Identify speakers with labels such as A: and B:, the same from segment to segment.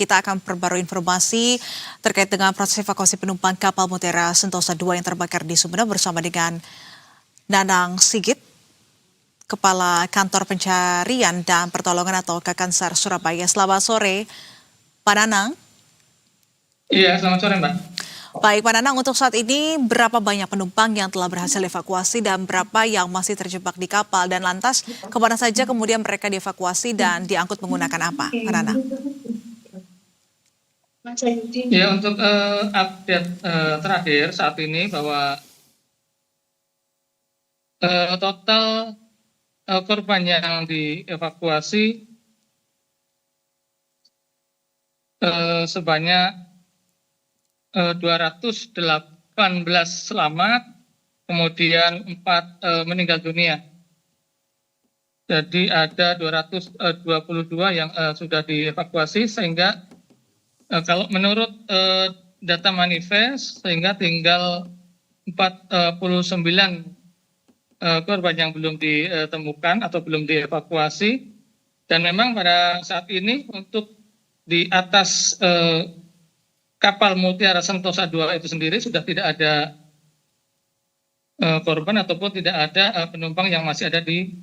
A: Kita akan perbarui informasi terkait dengan proses evakuasi penumpang kapal Mutiara Sentosa II yang terbakar di Sumeneb bersama dengan Nanang Sigit, Kepala Kantor Pencarian dan Pertolongan atau Kakansar Surabaya. Selamat sore, Pak Nanang.
B: Iya, selamat sore Mbak.
A: Baik, Pak Nanang, untuk saat ini berapa banyak penumpang yang telah berhasil evakuasi dan berapa yang masih terjebak di kapal? Dan lantas kemana saja kemudian mereka dievakuasi dan diangkut menggunakan apa, Pak Nanang?
B: Ya, untuk update terakhir saat ini bahwa total korban yang dievakuasi sebanyak 218 selamat, kemudian 4 meninggal dunia. Jadi ada 222 yang sudah dievakuasi, sehingga kalau menurut data manifest, sehingga tinggal 49 korban yang belum ditemukan atau belum dievakuasi. Dan memang pada saat ini untuk di atas kapal Mutiara Sentosa II itu sendiri sudah tidak ada korban ataupun tidak ada penumpang yang masih ada di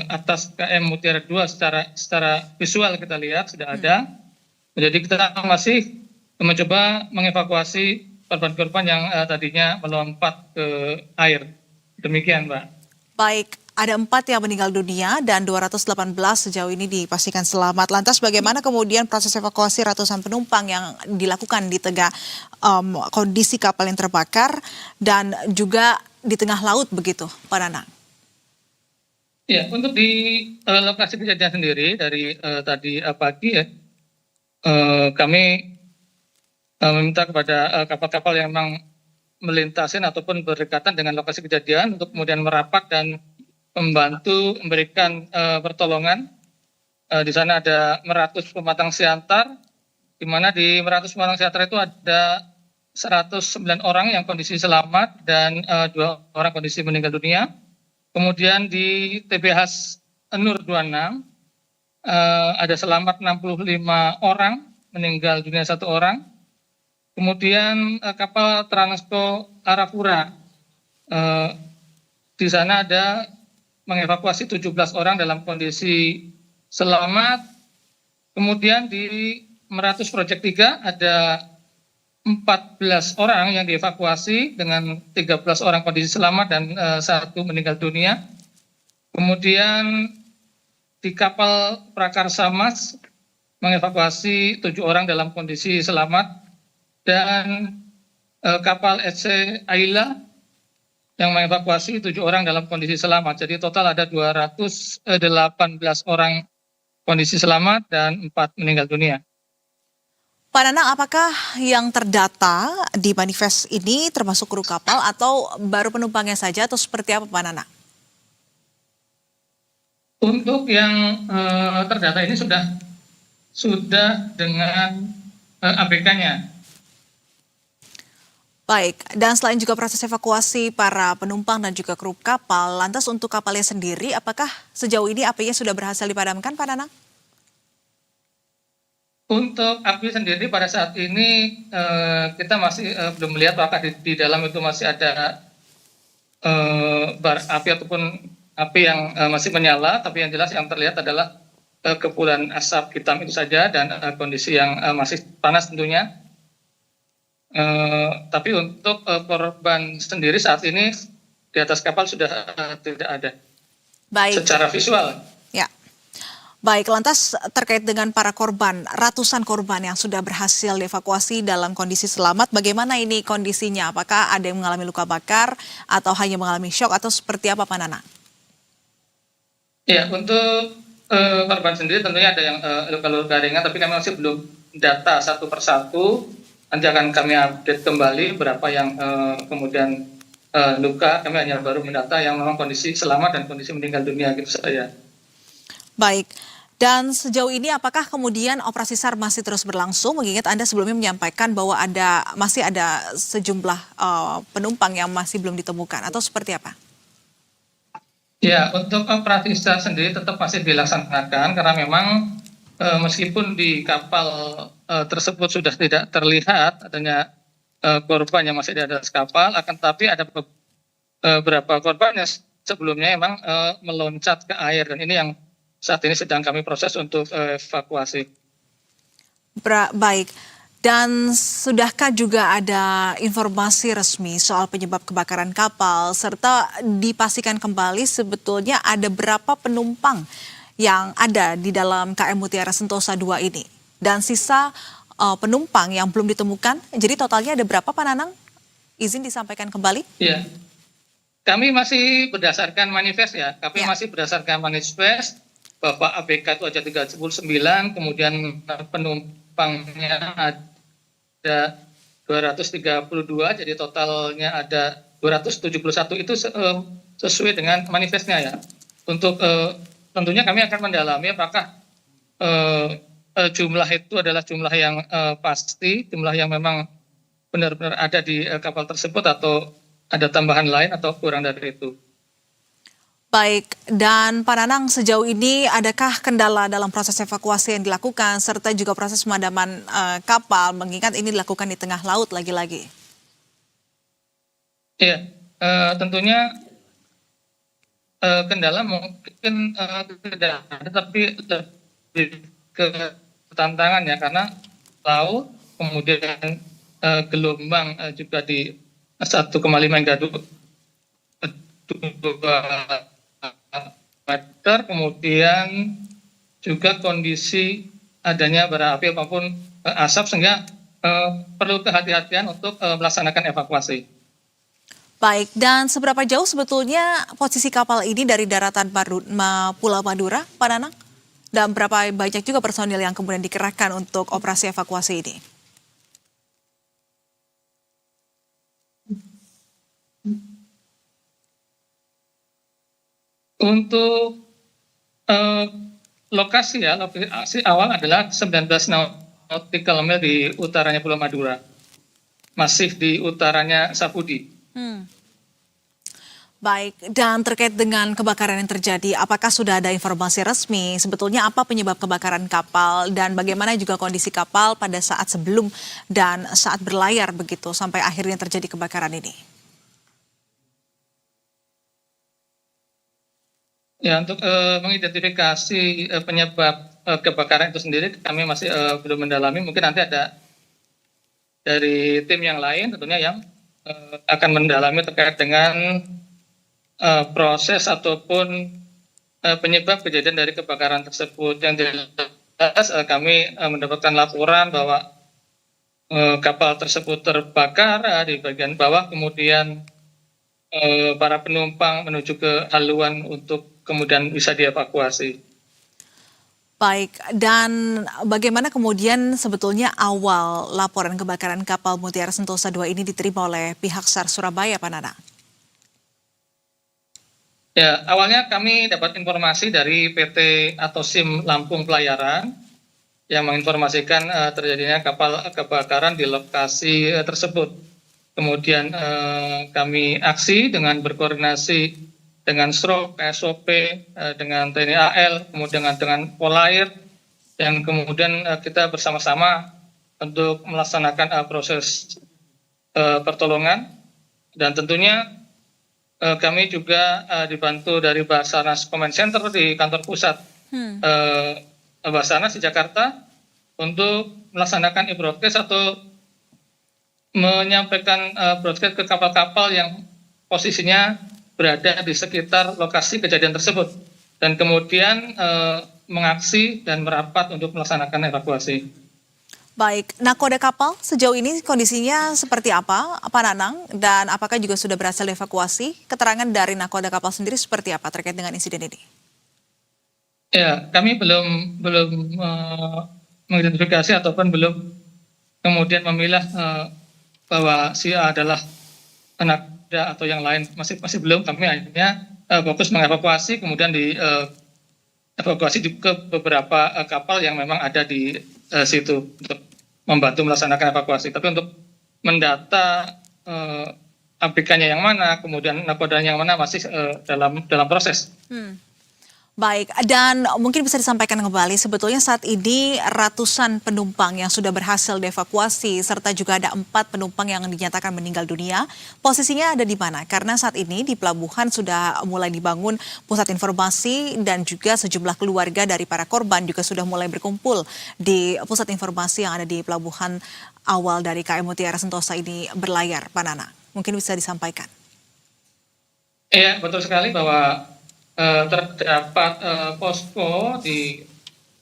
B: atas KM Mutiara II. Secara visual kita lihat sudah ada. Jadi kita masih mencoba mengevakuasi korban-korban yang tadinya melompat ke air. Demikian, Mbak.
A: Baik, ada 4 yang meninggal dunia dan 218 sejauh ini dipastikan selamat. Lantas bagaimana kemudian proses evakuasi ratusan penumpang yang dilakukan di tengah kondisi kapal yang terbakar dan juga di tengah laut begitu, Pak Nanang?
B: Ya, untuk di lokasi kejadian sendiri dari tadi pagi ya, kami meminta kepada kapal-kapal yang memang melintasin ataupun berdekatan dengan lokasi kejadian untuk kemudian merapat dan membantu memberikan pertolongan. Di sana ada Meratus Pematang Siantar, di mana di Meratus Pematang Siantar itu ada 109 orang yang kondisi selamat dan 2 orang kondisi meninggal dunia. Kemudian di TBH Nur 26 ada selamat 65 orang, meninggal dunia 1 orang. Kemudian kapal Transco Arafura, di sana ada mengevakuasi 17 orang dalam kondisi selamat. Kemudian di Meratus Project 3 ada 14 orang yang dievakuasi dengan 13 orang kondisi selamat dan 1 meninggal dunia. Kemudian di kapal Prakarsa Mas mengevakuasi 7 orang dalam kondisi selamat. Dan kapal SC Ayla yang mengevakuasi 7 orang dalam kondisi selamat. Jadi total ada 218 orang kondisi selamat dan 4 meninggal dunia.
A: Pak Nanang, apakah yang terdata di manifest ini termasuk kru kapal atau baru penumpangnya saja atau seperti apa, Pak Nanang?
B: Untuk yang terdata ini sudah dengan ABK-nya.
A: Baik, dan selain juga proses evakuasi para penumpang dan juga kru kapal, lantas untuk kapalnya sendiri, apakah sejauh ini apinya sudah berhasil dipadamkan, Pak Nanang?
B: Untuk api sendiri pada saat ini kita masih belum melihat apakah di dalam itu masih ada bar api ataupun api yang masih menyala, tapi yang jelas yang terlihat adalah kepulan asap hitam itu saja dan kondisi yang masih panas tentunya. Tapi untuk korban sendiri saat ini di atas kapal sudah tidak ada.
A: Baik.
B: Secara visual.
A: Ya. Baik, lantas terkait dengan para korban, ratusan korban yang sudah berhasil dievakuasi dalam kondisi selamat, bagaimana ini kondisinya? Apakah ada yang mengalami luka bakar atau hanya mengalami syok atau seperti apa, Pak Nanang?
B: Ya, untuk korban sendiri tentunya ada yang luka-luka ringan, tapi kami masih belum data satu persatu. Nanti akan kami update kembali berapa yang kemudian luka. Kami hanya baru mendata yang memang kondisi selamat dan kondisi meninggal dunia gitu saja.
A: Baik, dan sejauh ini apakah kemudian operasi SAR masih terus berlangsung? Mengingat Anda sebelumnya menyampaikan bahwa masih ada sejumlah penumpang yang masih belum ditemukan atau seperti apa?
B: Ya, untuk operasi SAR sendiri tetap masih dilaksanakan karena memang meskipun di kapal tersebut sudah tidak terlihat adanya korban yang masih di atas kapal, akan tetapi ada beberapa korban yang sebelumnya memang meloncat ke air, dan ini yang saat ini sedang kami proses untuk evakuasi.
A: Baik. Dan sudahkah juga ada informasi resmi soal penyebab kebakaran kapal serta dipastikan kembali sebetulnya ada berapa penumpang yang ada di dalam KM Mutiara Sentosa II ini? Dan sisa penumpang yang belum ditemukan, jadi totalnya ada berapa, Pak Nanang? Izin disampaikan kembali.
B: Iya, kami masih berdasarkan manifest ya,
A: Ya.
B: masih berdasarkan manifest Bapak ABK itu ada 39, kemudian penumpangnya ada 232, jadi totalnya ada 271, itu sesuai dengan manifestnya ya. Untuk tentunya kami akan mendalami apakah jumlah itu adalah jumlah yang pasti, jumlah yang memang benar-benar ada di kapal tersebut atau ada tambahan lain atau kurang dari itu.
A: Baik, dan Pak Nanang, sejauh ini adakah kendala dalam proses evakuasi yang dilakukan serta juga proses pemadaman kapal mengingat ini dilakukan di tengah laut lagi-lagi?
B: Iya, tentunya kendala mungkin tidak ada, tapi lebih ke tantangan ya, karena laut, kemudian gelombang juga di 1,5 hingga 2 meter, kemudian juga kondisi adanya bara api maupun asap, sehingga perlu kehati-hatian untuk melaksanakan evakuasi.
A: Baik, dan seberapa jauh sebetulnya posisi kapal ini dari daratan Pulau Madura, Pak Nanang? Dan berapa banyak juga personil yang kemudian dikerahkan untuk operasi evakuasi ini?
B: Untuk lokasi awal adalah 19 nautical mile di utaranya Pulau Madura, masih di utaranya Sapudi.
A: Baik, dan terkait dengan kebakaran yang terjadi, apakah sudah ada informasi resmi sebetulnya apa penyebab kebakaran kapal dan bagaimana juga kondisi kapal pada saat sebelum dan saat berlayar begitu sampai akhirnya terjadi kebakaran ini?
B: Ya, untuk mengidentifikasi penyebab kebakaran itu sendiri kami masih belum mendalami. Mungkin nanti ada dari tim yang lain tentunya yang akan mendalami terkait dengan proses ataupun penyebab kejadian dari kebakaran tersebut. Yang jelas kami mendapatkan laporan bahwa kapal tersebut terbakar di bagian bawah, kemudian para penumpang menuju ke haluan untuk kemudian bisa dievakuasi.
A: Baik, dan bagaimana kemudian sebetulnya awal laporan kebakaran kapal Mutiara Sentosa II ini diterima oleh pihak SAR Surabaya, Pak Nanang?
B: Ya, awalnya kami dapat informasi dari PT atau SIM Lampung Pelayaran yang menginformasikan terjadinya kapal kebakaran di lokasi tersebut. Kemudian kami aksi dengan berkoordinasi dengan SROK, SOP, dengan TNI AL, kemudian dengan Polair, yang kemudian kita bersama-sama untuk melaksanakan proses pertolongan, dan tentunya kami juga dibantu dari Basarnas Command Center di kantor pusat Basarnas di Jakarta untuk melaksanakan e-broadcast atau menyampaikan broadcast ke kapal-kapal yang posisinya berada di sekitar lokasi kejadian tersebut, dan kemudian mengaksi dan merapat untuk melaksanakan evakuasi.
A: Baik, nakoda kapal sejauh ini kondisinya seperti apa, Pak Nanang? Dan apakah juga sudah berhasil dievakuasi? Keterangan dari nakoda kapal sendiri seperti apa terkait dengan insiden ini?
B: Ya, kami belum mengidentifikasi ataupun belum kemudian memilah bahwa si A adalah anak atau yang lain, masih belum. Kami hanya fokus mengevakuasi, kemudian evakuasi ke beberapa kapal yang memang ada di situ untuk membantu melaksanakan evakuasi. Tapi untuk mendata ABK-nya yang mana, kemudian nakodanya yang mana masih dalam proses.
A: Baik, dan mungkin bisa disampaikan kembali sebetulnya saat ini ratusan penumpang yang sudah berhasil dievakuasi serta juga ada 4 penumpang yang dinyatakan meninggal dunia. Posisinya ada di mana? Karena saat ini di pelabuhan sudah mulai dibangun pusat informasi dan juga sejumlah keluarga dari para korban juga sudah mulai berkumpul di pusat informasi yang ada di pelabuhan awal dari KM Mutiara Sentosa ini berlayar, Pak Nana. Mungkin bisa disampaikan.
B: Iya, betul sekali bahwa terdapat posko di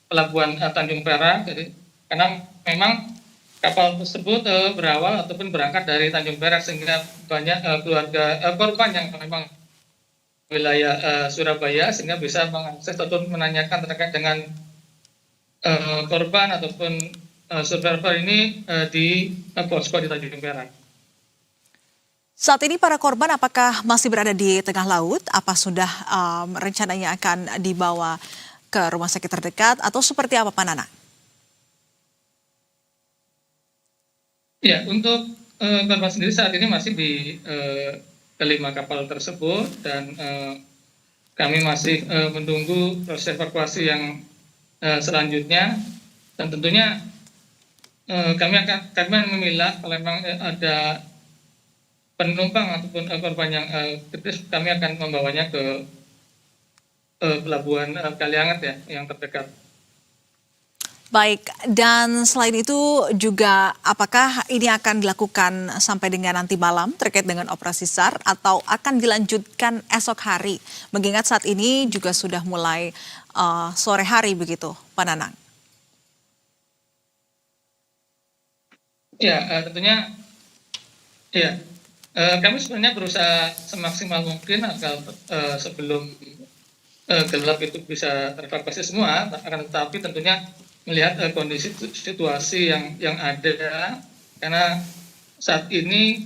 B: pelabuhan Tanjung Perak. Jadi karena memang kapal tersebut berawal ataupun berangkat dari Tanjung Perak sehingga banyak keluarga korban yang memang wilayah Surabaya sehingga bisa mengakses ataupun menanyakan terkait dengan korban ataupun survivor ini di posko di Tanjung Perak.
A: Saat ini para korban apakah masih berada di tengah laut? Apa sudah rencananya akan dibawa ke rumah sakit terdekat atau seperti apa, Pak Nana?
B: Ya, untuk korban sendiri saat ini masih di kelima kapal tersebut dan kami masih menunggu proses evakuasi yang selanjutnya dan tentunya kami memilah kalau memang ada penumpang ataupun korban yang kritis, kami akan membawanya ke pelabuhan Kalianget ya yang terdekat.
A: Baik, dan selain itu juga apakah ini akan dilakukan sampai dengan nanti malam terkait dengan operasi SAR atau akan dilanjutkan esok hari? Mengingat saat ini juga sudah mulai sore hari begitu, Pak Nanang.
B: Ya, tentunya ya. Kami sebenarnya berusaha semaksimal mungkin agar sebelum gelap itu bisa terevakuasi semua, akan tetapi tentunya melihat kondisi situasi yang ada, karena saat ini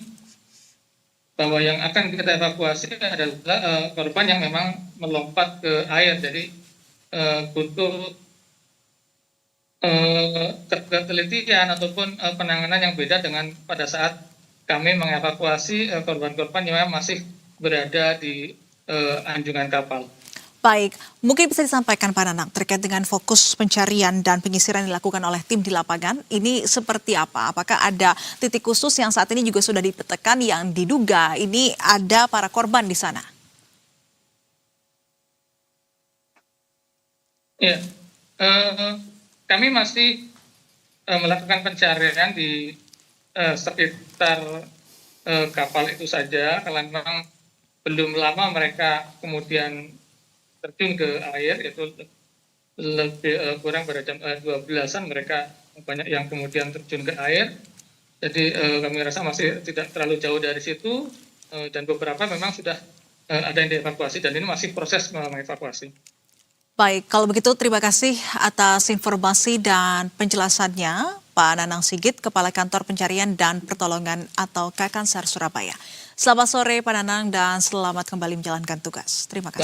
B: bahwa yang akan kita evakuasi adalah korban yang memang melompat ke air, jadi butuh ketelitian ataupun penanganan yang beda dengan pada saat kami mengevakuasi korban-korban yang memang masih berada di anjungan kapal.
A: Baik, mungkin bisa disampaikan Pak Nanang terkait dengan fokus pencarian dan penyisiran yang dilakukan oleh tim di lapangan. Ini seperti apa? Apakah ada titik khusus yang saat ini juga sudah dipetakan yang diduga ini ada para korban di sana?
B: Ya, kami masih melakukan pencarian di sekitar kapal itu saja, karena memang belum lama mereka kemudian terjun ke air, yaitu lebih kurang pada jam 12-an mereka banyak yang kemudian terjun ke air. Jadi kami rasa masih tidak terlalu jauh dari situ dan beberapa memang sudah ada yang dievakuasi dan ini masih proses mengevakuasi.
A: Baik, kalau begitu terima kasih atas informasi dan penjelasannya Pak Nanang Sigit, Kepala Kantor Pencarian dan Pertolongan atau Kakansar Surabaya. Selamat sore Pak Nanang dan selamat kembali menjalankan tugas. Terima kasih.